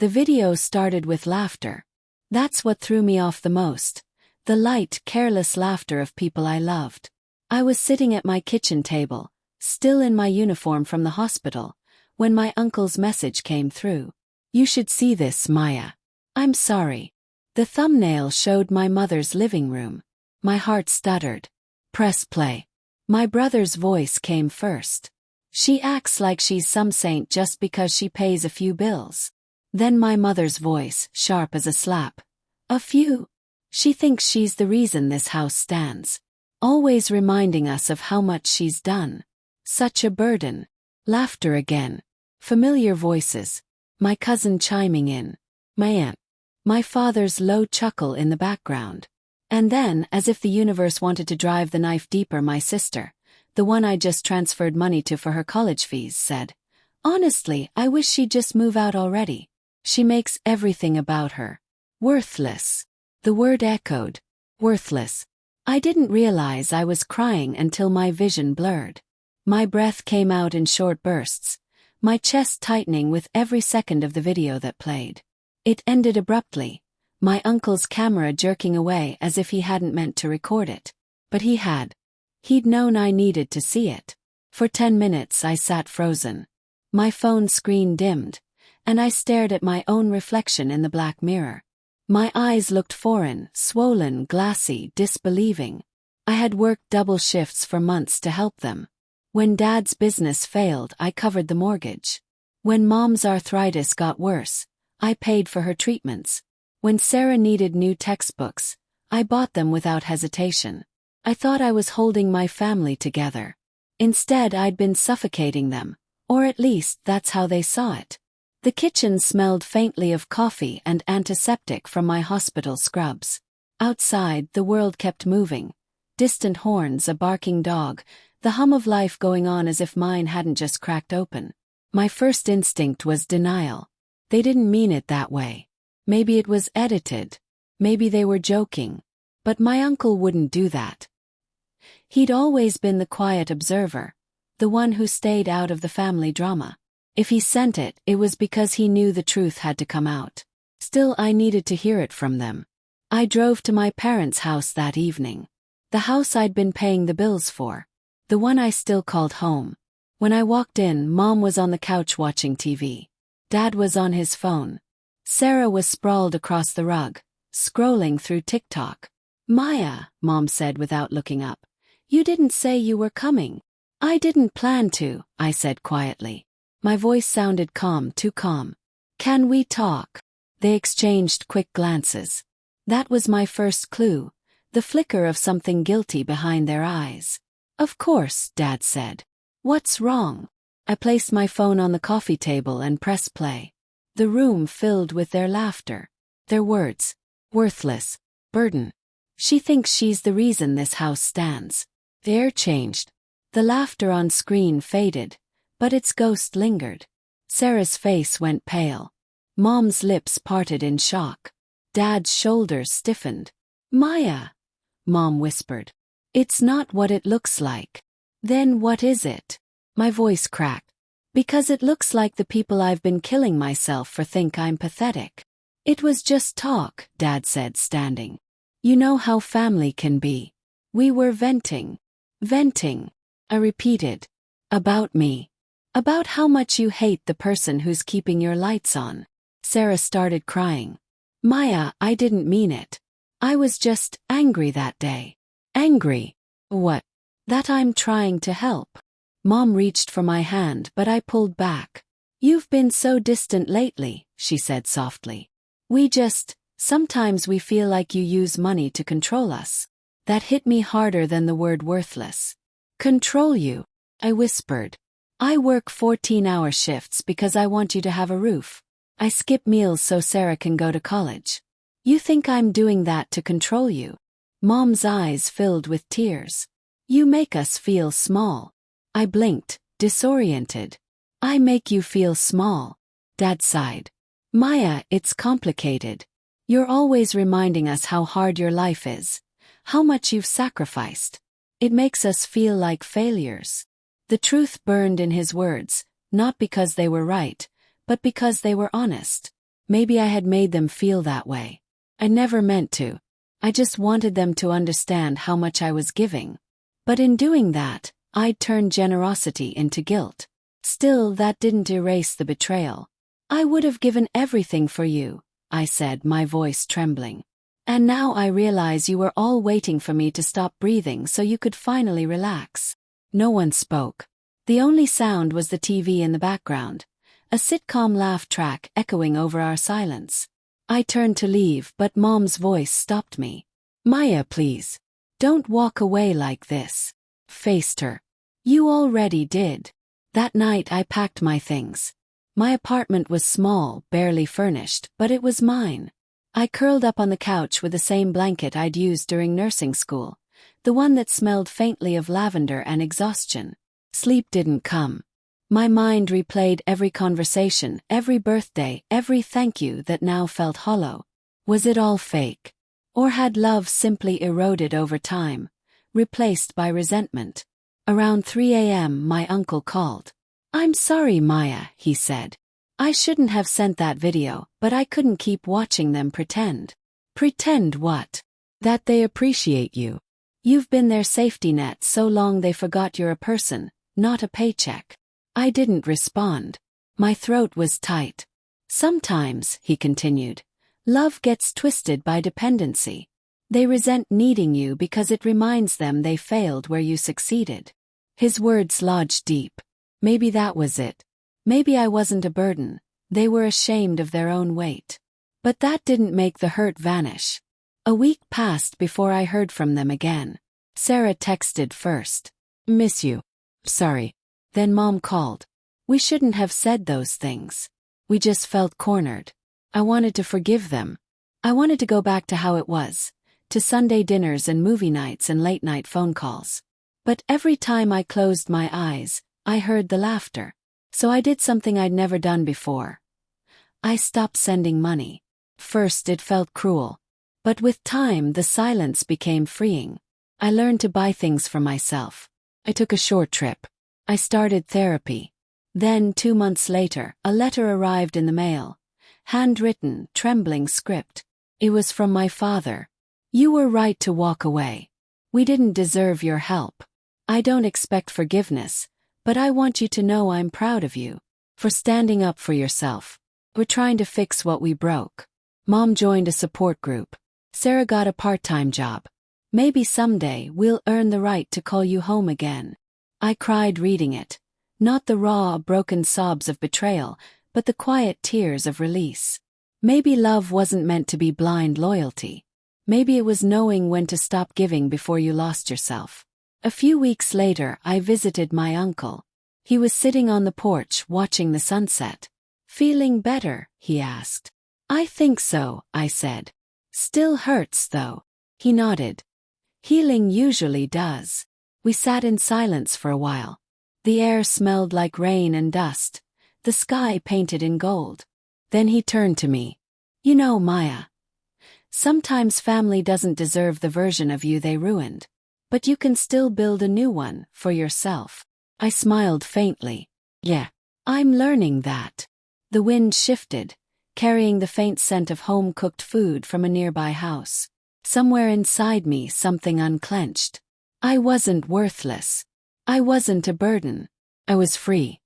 The video started with laughter. That's what threw me off the most. The light, careless laughter of people I loved. I was sitting at my kitchen table, still in my uniform from the hospital, when my uncle's message came through. You should see this, Maya. I'm sorry. The thumbnail showed my mother's living room. My heart stuttered. Press play. My brother's voice came first. She acts like she's some saint just because she pays a few bills. Then my mother's voice, sharp as a slap. A few? She thinks she's the reason this house stands. Always reminding us of how much she's done. Such a burden. Laughter again. Familiar voices. My cousin chiming in. My aunt. My father's low chuckle in the background. And then, as if the universe wanted to drive the knife deeper, my sister, the one I just transferred money to for her college fees, said, "Honestly, I wish she'd just move out already. She makes everything about her. Worthless." The word echoed. Worthless. I didn't realize I was crying until my vision blurred. My breath came out in short bursts, my chest tightening with every second of the video that played. It ended abruptly, my uncle's camera jerking away as if he hadn't meant to record it. But he had. He'd known I needed to see it. For 10 minutes I sat frozen. My phone screen dimmed, and I stared at my own reflection in the black mirror. My eyes looked foreign, swollen, glassy, disbelieving. I had worked double shifts for months to help them. When Dad's business failed, I covered the mortgage. When Mom's arthritis got worse, I paid for her treatments. When Sarah needed new textbooks, I bought them without hesitation. I thought I was holding my family together. Instead, I'd been suffocating them, or at least that's how they saw it. The kitchen smelled faintly of coffee and antiseptic from my hospital scrubs. Outside, the world kept moving. Distant horns, a barking dog, the hum of life going on as if mine hadn't just cracked open. My first instinct was denial. They didn't mean it that way. Maybe it was edited. Maybe they were joking. But my uncle wouldn't do that. He'd always been the quiet observer, the one who stayed out of the family drama. If he sent it, it was because he knew the truth had to come out. Still, I needed to hear it from them. I drove to my parents' house that evening. The house I'd been paying the bills for. The one I still called home. When I walked in, Mom was on the couch watching TV. Dad was on his phone. Sarah was sprawled across the rug, scrolling through TikTok. "Maya," Mom said without looking up. "You didn't say you were coming." "I didn't plan to," I said quietly. My voice sounded calm, too calm. "Can we talk?" They exchanged quick glances. That was my first clue, the flicker of something guilty behind their eyes. "Of course," Dad said. "What's wrong?" I placed my phone on the coffee table and pressed play. The room filled with their laughter. Their words. Worthless. Burden. She thinks she's the reason this house stands. The air changed. The laughter on screen faded, but its ghost lingered. Sarah's face went pale. Mom's lips parted in shock. Dad's shoulders stiffened. "Maya," Mom whispered. "It's not what it looks like." "Then what is it?" My voice cracked. "Because it looks like the people I've been killing myself for think I'm pathetic." "It was just talk," Dad said, standing. "You know how family can be. We were venting." "Venting," I repeated. "About me. About how much you hate the person who's keeping your lights on." Sarah started crying. "Maya, I didn't mean it. I was just angry that day." "Angry? What?" "That I'm trying to help." Mom reached for my hand, but I pulled back. "You've been so distant lately," she said softly. Sometimes we feel like you use money to control us." That hit me harder than the word worthless. "Control you?" I whispered. "I work 14-hour shifts because I want you to have a roof. I skip meals so Sarah can go to college. You think I'm doing that to control you?" Mom's eyes filled with tears. "You make us feel small." I blinked, disoriented. "I make you feel small." Dad sighed. "Maya, it's complicated. You're always reminding us how hard your life is, how much you've sacrificed. It makes us feel like failures." The truth burned in his words, not because they were right, but because they were honest. Maybe I had made them feel that way. I never meant to. I just wanted them to understand how much I was giving. But in doing that, I'd turned generosity into guilt. Still, that didn't erase the betrayal. I would have given everything for you, I said, my voice trembling. And now I realize you were all waiting for me to stop breathing so you could finally relax. No one spoke. The only sound was the TV in the background, a sitcom laugh track echoing over our silence. I turned to leave, but Mom's voice stopped me. Maya, please. Don't walk away like this. Faced her. You already did. That night I packed my things. My apartment was small, barely furnished, but it was mine. I curled up on the couch with the same blanket I'd used during nursing school, the one that smelled faintly of lavender and exhaustion. Sleep didn't come. My mind replayed every conversation, every birthday, every thank you that now felt hollow. Was it all fake? Or had love simply eroded over time, replaced by resentment? Around 3 a.m. my uncle called. I'm sorry, Maya, he said. I shouldn't have sent that video, but I couldn't keep watching them pretend. Pretend what? That they appreciate you. You've been their safety net so long they forgot you're a person, not a paycheck. I didn't respond. My throat was tight. Sometimes, he continued, love gets twisted by dependency. They resent needing you because it reminds them they failed where you succeeded. His words lodged deep. Maybe that was it. Maybe I wasn't a burden. They were ashamed of their own weight. But that didn't make the hurt vanish. A week passed before I heard from them again. Sarah texted first. Miss you. Sorry. Then Mom called. We shouldn't have said those things. We just felt cornered. I wanted to forgive them. I wanted to go back to how it was, to Sunday dinners and movie nights and late-night phone calls. But every time I closed my eyes, I heard the laughter. So I did something I'd never done before. I stopped sending money. First it felt cruel. But with time the silence became freeing. I learned to buy things for myself. I took a short trip. I started therapy. Then 2 months later, a letter arrived in the mail. Handwritten, trembling script. It was from my father. You were right to walk away. We didn't deserve your help. I don't expect forgiveness, but I want you to know I'm proud of you. For standing up for yourself. We're trying to fix what we broke. Mom joined a support group. Sarah got a part-time job. Maybe someday we'll earn the right to call you home again. I cried reading it. Not the raw, broken sobs of betrayal, but the quiet tears of release. Maybe love wasn't meant to be blind loyalty. Maybe it was knowing when to stop giving before you lost yourself. A few weeks later, I visited my uncle. He was sitting on the porch watching the sunset. Feeling better? He asked. I think so, I said. Still hurts, though. He nodded. Healing usually does. We sat in silence for a while. The air smelled like rain and dust, the sky painted in gold. Then he turned to me. You know, Maya, sometimes family doesn't deserve the version of you they ruined. But you can still build a new one, for yourself. I smiled faintly. Yeah, I'm learning that. The wind shifted, carrying the faint scent of home-cooked food from a nearby house. Somewhere inside me something unclenched. I wasn't worthless. I wasn't a burden. I was free.